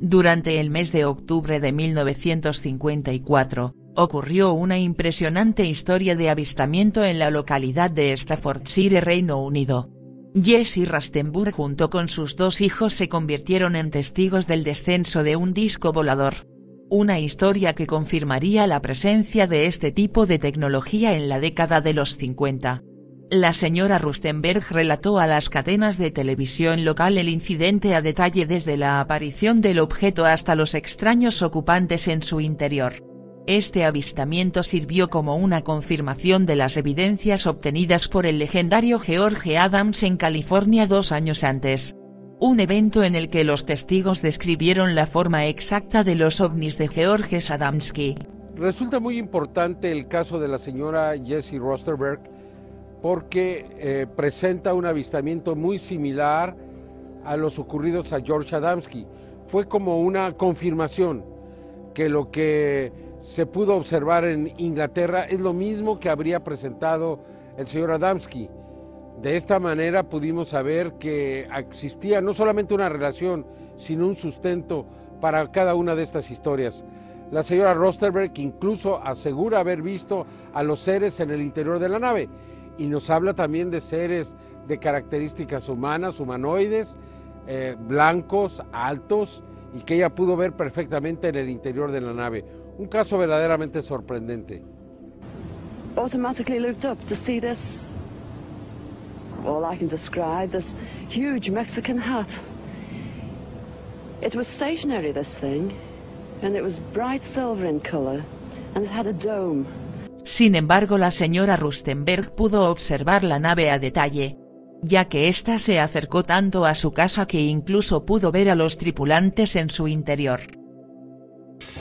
Durante el mes de octubre de 1954, ocurrió una impresionante historia de avistamiento en la localidad de Staffordshire, Reino Unido. Jesse Rastenburg junto con sus dos hijos se convirtieron en testigos del descenso de un disco volador. Una historia que confirmaría la presencia de este tipo de tecnología en la década de los 50. La señora Rustenberg relató a las cadenas de televisión local el incidente a detalle desde la aparición del objeto hasta los extraños ocupantes en su interior. Este avistamiento sirvió como una confirmación de las evidencias obtenidas por el legendario George Adams en California 2 años antes. Un evento en el que los testigos describieron la forma exacta de los ovnis de George Adamski. Resulta muy importante el caso de la señora Jessie Rustenberg porque presenta un avistamiento muy similar a los ocurridos a George Adamski. Fue como una confirmación que lo que se pudo observar en Inglaterra es lo mismo que habría presentado el señor Adamski. De esta manera pudimos saber que existía no solamente una relación, sino un sustento para cada una de estas historias. La señora Rustenberg incluso asegura haber visto a los seres en el interior de la nave, y nos habla también de seres de características humanas, humanoides, blancos, altos, y que ella pudo ver perfectamente en el interior de la nave. Un caso verdaderamente sorprendente. Automatically looked up to see this, all I can describe, this huge Mexican hat. It was stationary, this thing, and it was bright silver in color, and it had a dome. Sin embargo, la señora Rustenberg pudo observar la nave a detalle, ya que ésta se acercó tanto a su casa que incluso pudo ver a los tripulantes en su interior.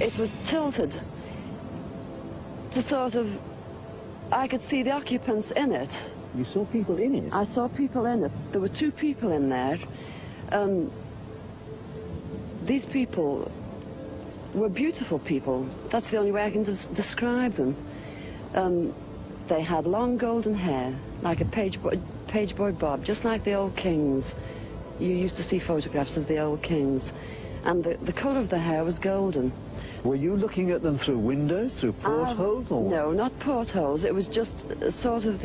It was tilted to sort of, I could see the occupants in it. You saw people in it? I saw people in it. There were 2 people in there. These people were beautiful people. That's the only way I can describe them. They had long golden hair, like a page boy bob, just like the old kings. You used to see photographs of the old kings. And the colour of the hair was golden. Were you looking at them through windows, through portholes, or what? No, not portholes. It was just sort of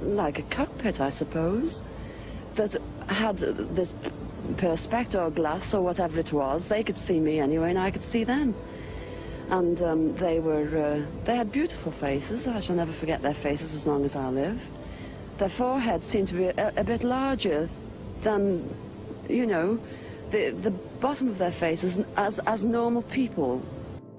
like a cockpit, I suppose, that had this perspex or glass or whatever it was. They could see me anyway, and I could see them. And they had beautiful faces. I shall never forget their faces as long as I live. Their foreheads seemed to be a bit larger than, you know, the bottom of their faces as normal people.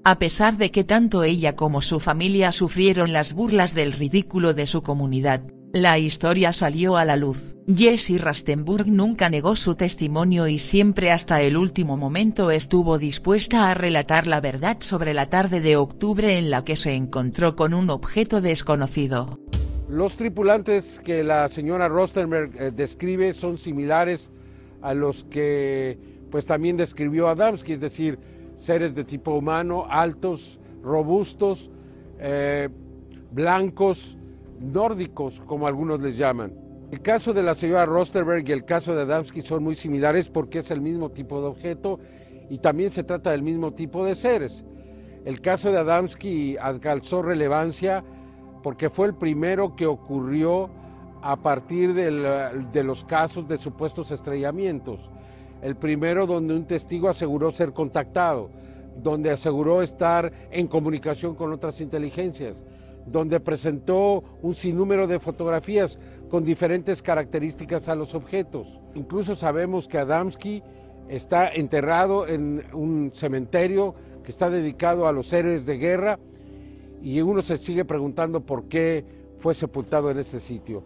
A pesar de que tanto ella como su familia sufrieron las burlas del ridículo de su comunidad, la historia salió a la luz. Jessie Rastenburg nunca negó su testimonio y siempre hasta el último momento estuvo dispuesta a relatar la verdad sobre la tarde de octubre en la que se encontró con un objeto desconocido. Los tripulantes que la señora Rustenberg describe son similares a los que pues también describió Adamski, es decir, seres de tipo humano, altos, robustos, blancos, nórdicos, como algunos les llaman. El caso de la señora Rustenberg y el caso de Adamski son muy similares porque es el mismo tipo de objeto y también se trata del mismo tipo de seres. El caso de Adamski alcanzó relevancia porque fue el primero que ocurrió a partir de los casos de supuestos estrellamientos. El primero donde un testigo aseguró ser contactado, donde aseguró estar en comunicación con otras inteligencias, donde presentó un sinnúmero de fotografías con diferentes características a los objetos. Incluso sabemos que Adamski está enterrado en un cementerio que está dedicado a los héroes de guerra y uno se sigue preguntando por qué fue sepultado en ese sitio.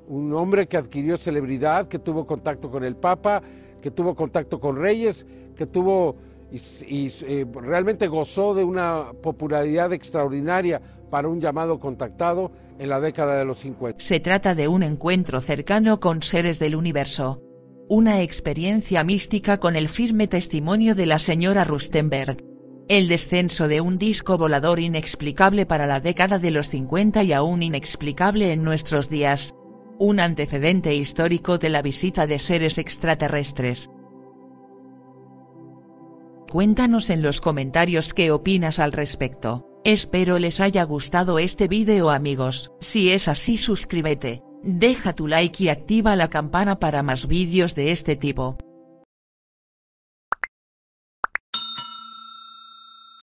Un hombre que adquirió celebridad, que tuvo contacto con el Papa, que tuvo contacto con reyes, que tuvo y realmente gozó de una popularidad extraordinaria para un llamado contactado en la década de los 50. Se trata de un encuentro cercano con seres del universo. Una experiencia mística con el firme testimonio de la señora Rustenberg. El descenso de un disco volador inexplicable para la década de los 50 y aún inexplicable en nuestros días. Un antecedente histórico de la visita de seres extraterrestres. Cuéntanos en los comentarios qué opinas al respecto. Espero les haya gustado este vídeo amigos. Si es así suscríbete, deja tu like y activa la campana para más vídeos de este tipo.